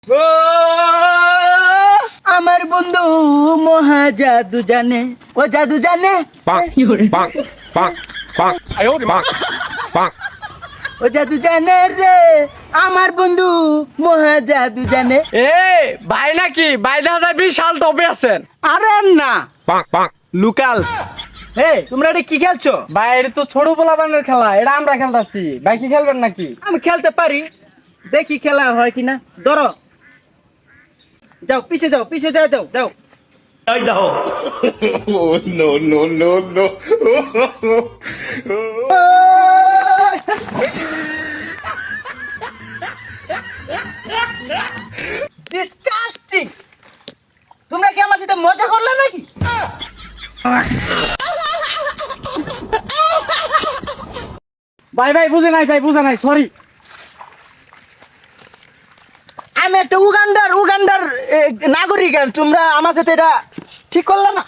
ও আমার বন্ধু মহা জাদু জানে, ও জাদু জানে, ও জাদু জানে রে, আমার বন্ধু মহা জাদু জানে। এ ভাই নাকি ভাই দেখা যায় বিশাল টপে আছেন। আরে না, লোকাল। হে তোমরা এটা কি খেলছো? ভাই এটা তো ছোট পোলাপানের খেলা, এটা আমরা খেলতাছি। ভাই কি খেলবেন নাকি? আমি খেলতে পারি, দেখি খেলা হয় কিনা। ধরো, যাও পিছে যাও, পিছে যাও, দাও দাও। Ay, no. Oh, no, no, no, no. Disgusting! তোমরা কি আমার সাথে মজা করলে নাকি? ভাই ভাই বুঝে নাই সরি। আমি একটা উগান্ডার নাগরিক, তোমরা আমার সাথে এটা ঠিক করলে না।